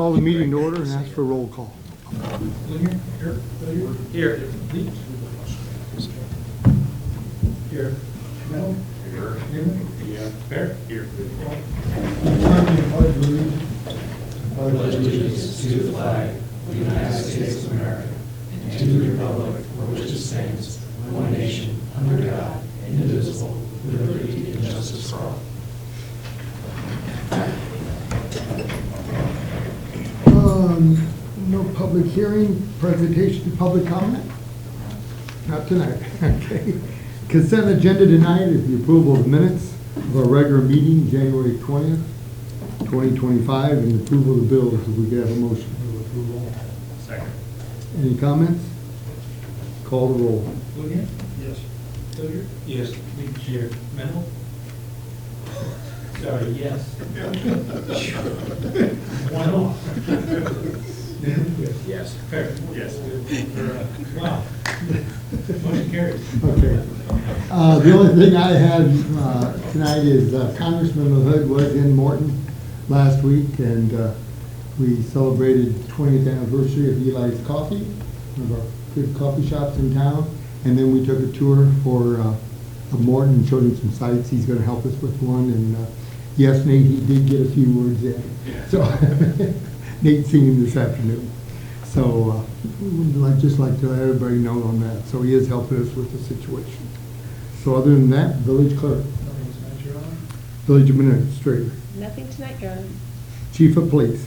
call the meeting to order and ask for roll call. Here. Here. No. Here. Yeah. Fair. Here. Pledge allegiance to the flag of the United States of America and to the republic for which it stands, one nation, under God, indivisible, with liberty and justice for all. No public hearing, presentation, public comment? Not tonight, okay. Consent agenda tonight is the approval of minutes of our regular meeting, January 20th, 2025, and the approval of the bills. If we could have a motion. Second. Any comments? Call the roll. William? Yes. Hilliard? Yes. Here. Mennel? Sorry, yes. One off. Yes. Fair. Yes. Wow. Motion carries. Okay. The only thing I had tonight is Congressman LaHood was in Morton last week, and we celebrated the 20th anniversary of Eli's Coffee, one of our good coffee shops in town. And then we took a tour for of Morton and showed him some sites. He's going to help us with one. And yes, Nate, he did get a few words in. So Nate's seen him this afternoon. So I'd just like to let everybody know on that. So he is helping us with the situation. So other than that, village clerk, village administrator, Nothing tonight, Your Honor. chief of police.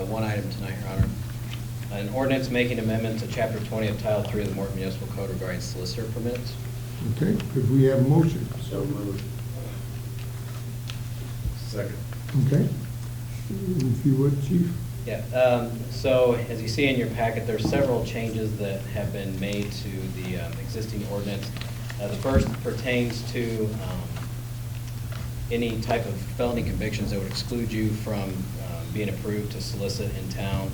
One item tonight, Your Honor. An ordinance making amendment to Chapter 20 of Title 3 of the Morton Municipal Code regarding solicitor permits. Okay, could we have a motion? So moved. Second. Okay. If you would, chief. Yeah, so as you see in your packet, there are several changes that have been made to the existing ordinance. The first pertains to any type of felony convictions that would exclude you from being approved to solicit in town.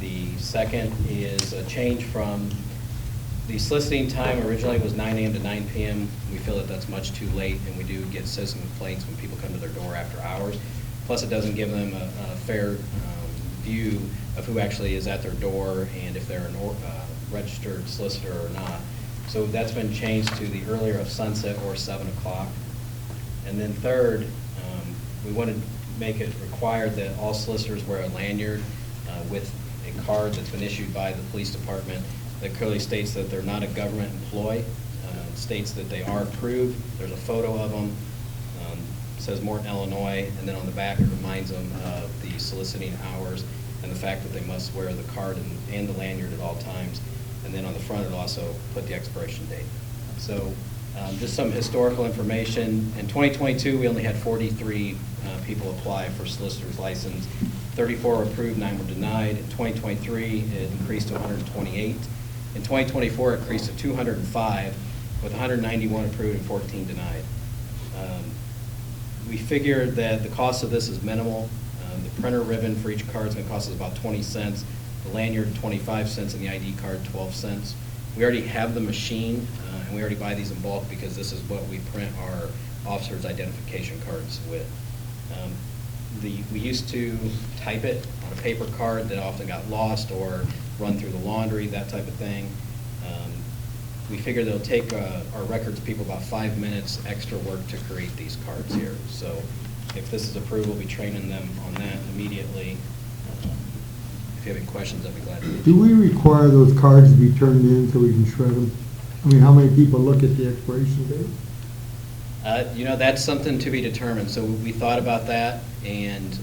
The second is a change from the soliciting time originally was 9 a.m. to 9 p.m. We feel that that's much too late, and we do get citizen complaints when people come to their door after hours. Plus, it doesn't give them a fair view of who actually is at their door and if they're a registered solicitor or not. So that's been changed to the earlier of sunset or 7 o'clock. And then third, we want to make it required that all solicitors wear a lanyard with a card that's been issued by the police department that clearly states that they're not a government employee, states that they are approved. There's a photo of them, says Morton, Illinois, and then on the back it reminds them of the soliciting hours and the fact that they must wear the card and the lanyard at all times. And then on the front it'll also put the expiration date. So just some historical information. In 2022 we only had 43 people apply for solicitor's license. 34 were approved, 9 were denied. In 2023 it increased to 128. In 2024 it increased to 205 with 191 approved and 14 denied. We figured that the cost of this is minimal. The printer ribbon for each card is going to cost us about 20 cents, the lanyard 25 cents, and the ID card 12 cents. We already have the machine, and we already buy these in bulk because this is what we print our officers' identification cards with. We used to type it on a paper card that often got lost or run through the laundry, that type of thing. We figured it'll take our records people about 5 minutes extra work to create these cards here. So if this is approved, we'll be training them on that immediately. If you have any questions, I'd be glad to. Do we require those cards to be turned in so we can shred them? I mean, how many people look at the expiration date? You know, that's something to be determined. So we thought about that, and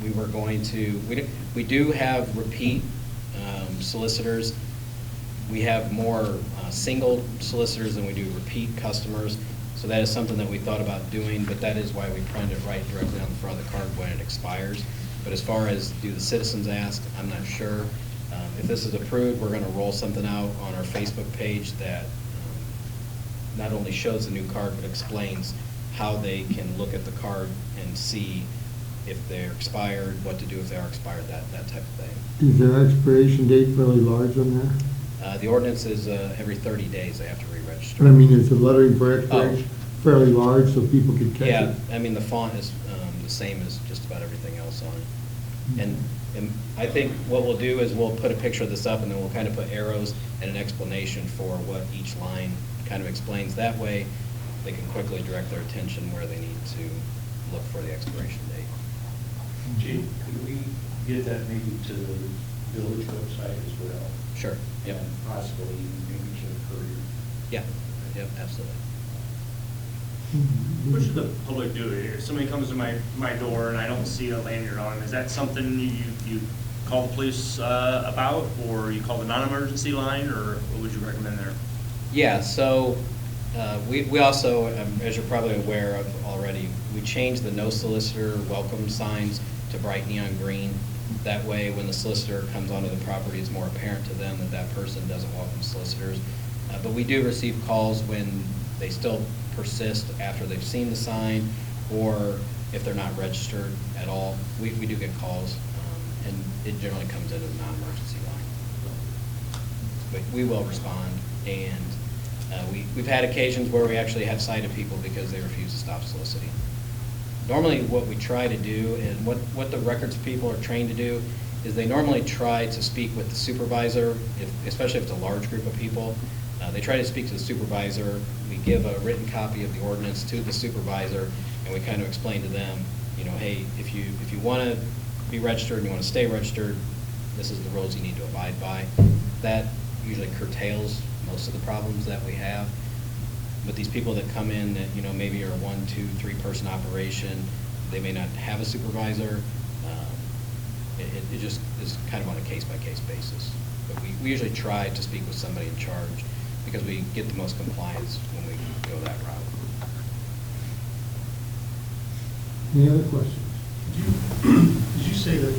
we were going to, we do have repeat solicitors. We have more single solicitors than we do repeat customers. So that is something that we thought about doing, but that is why we print it right directly on the front of the card when it expires. But as far as do the citizens ask, I'm not sure. If this is approved, we're going to roll something out on our Facebook page that not only shows the new card, but explains how they can look at the card and see if they're expired, what to do if they are expired, that type of thing. Is their expiration date fairly large on that? The ordinance is every 30 days they have to re-register. But I mean, is the lettering for expiration fairly large so people can catch it? Yeah, I mean, the font is the same as just about everything else on it. And I think what we'll do is we'll put a picture of this up, and then we'll kind of put arrows and an explanation for what each line kind of explains. That way, they can quickly direct their attention where they need to look for the expiration date. Gene, could we get that maybe to the village website as well? Sure, yep. And possibly maybe to the Courier. Yeah, yep, absolutely. What should the public do here? Somebody comes to my door and I don't see a lanyard on him. Is that something you call the police about, or you call the non-emergency line, or what would you recommend there? Yeah, so we also, as you're probably aware of already, we changed the no solicitor welcome signs to bright neon green. That way, when the solicitor comes onto the property, it's more apparent to them that that person doesn't welcome solicitors. But we do receive calls when they still persist after they've seen the sign, or if they're not registered at all. We do get calls, and it generally comes into the non-emergency line. But we will respond, and we've had occasions where we actually have cited people because they refuse to stop soliciting. Normally, what we try to do, and what the records people are trained to do, is they normally try to speak with the supervisor, especially if it's a large group of people. They try to speak to the supervisor. We give a written copy of the ordinance to the supervisor, and we kind of explain to them, you know, hey, if you want to be registered and you want to stay registered, this is the rules you need to abide by. That usually curtails most of the problems that we have. But these people that come in that, you know, maybe are a 1, 2, 3 person operation, they may not have a supervisor. It just is kind of on a case-by-case basis. But we usually try to speak with somebody in charge, because we get the most compliance when we go that route. Any other questions? Did you say that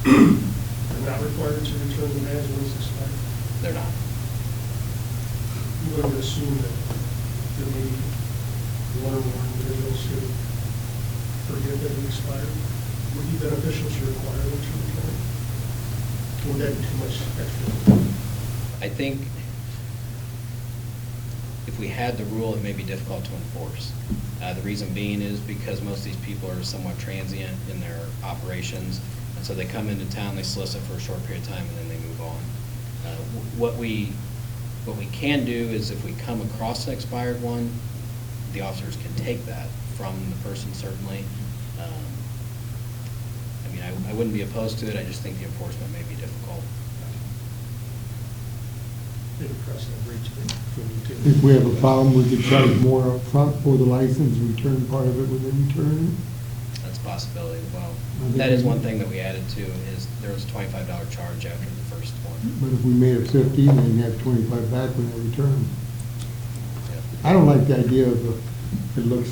they're not required to return the badge once it's expired? They're not. You wouldn't assume that there may be one or more individuals who forget that it expired? Would it be beneficial to require them to return? Or would that be too much extra? I think if we had the rule, it may be difficult to enforce. The reason being is because most of these people are somewhat transient in their operations, and so they come into town, they solicit for a short period of time, and then they move on. What we can do is, if we come across an expired one, the officers can take that from the person, certainly. I mean, I wouldn't be opposed to it, I just think the enforcement may be difficult. Maybe precedent breach if we need to. If we have a problem, we could charge more up front for the license, return part of it when they return. That's a possibility as well. I think That is we- one thing that we added to, is there was a $25 charge after the first one. But if we made it 50, then you have 25 back when they return. Yeah. I don't like the idea of it looks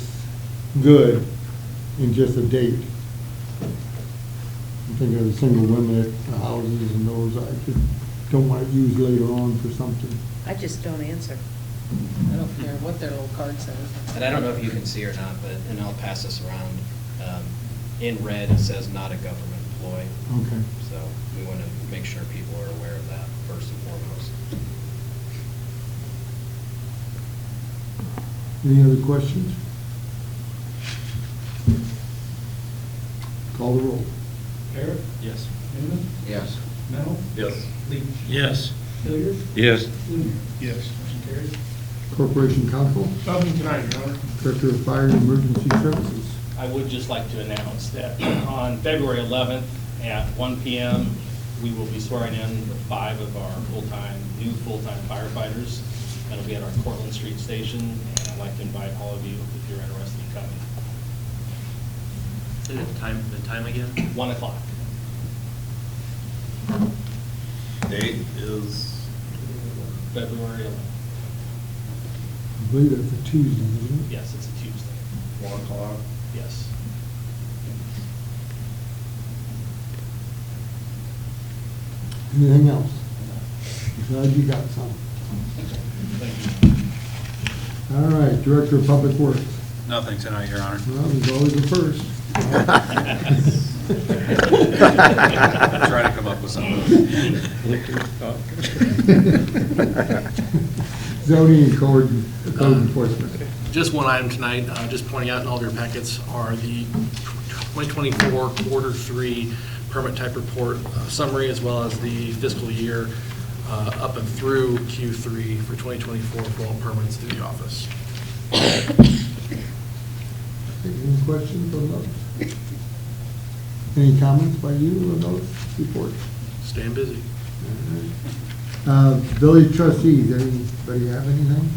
good in just a date. I'm thinking of the single limit houses and those, I don't want it used later on for something. I just don't answer. I don't care what their little card says. And I don't know if you can see or not, but, and I'll pass this around, in red, it says not a government employee. Okay. So we want to make sure people are aware of that first and foremost. Any other questions? Call the roll. Parrot? Yes. Newman? Yes. Mennel? Yes. Leach? Yes. Hilliard? Yes. Junior? Yes. Motion carries. Corporation Counsel, Nothing tonight, Your Honor. Director of Fire and Emergency Services. I would just like to announce that on February 11th at 1 p.m., we will be swearing in 5 of our new full-time firefighters. That'll be at our Cortlandt Street station, and I'd like to invite all of you if you're interested in coming. Say the time again? 1 o'clock. Date is? February 11th. I believe it's a Tuesday, isn't it? Yes, it's a Tuesday. 1 o'clock. Yes. Anything else? Glad you got some. Thank you. All right, Director of Public Works. Nothing tonight, Your Honor. Well, there's always a first. Try to come up with something. Zoning and code enforcement. Just one item tonight, just pointing out in all of your packets are the 2024 Quarter 3 permit type report summary, as well as the fiscal year up and through Q3 for 2024 for all permits through the office. Any questions on those? Any comments by you on those reports? Staying busy. Village trustees, anybody have anything?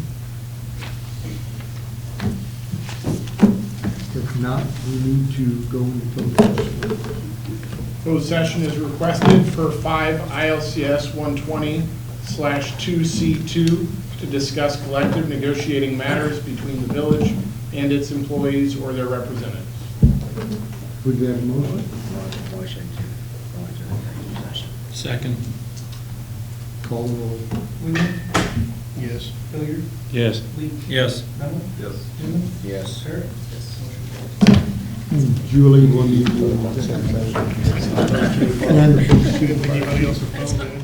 If not, we need to go into closed session. Closed session is requested for 5 ILCS 120/2C2 to discuss collective negotiating matters between the village and its employees or their representatives. Would we have a motion? Second. Call the roll. Wheeler? Yes. Hilliard? Yes. Lee? Yes. Mennel? Yes. Newman? Yes. Parrot? Julie will need to. And Anybody else with phone?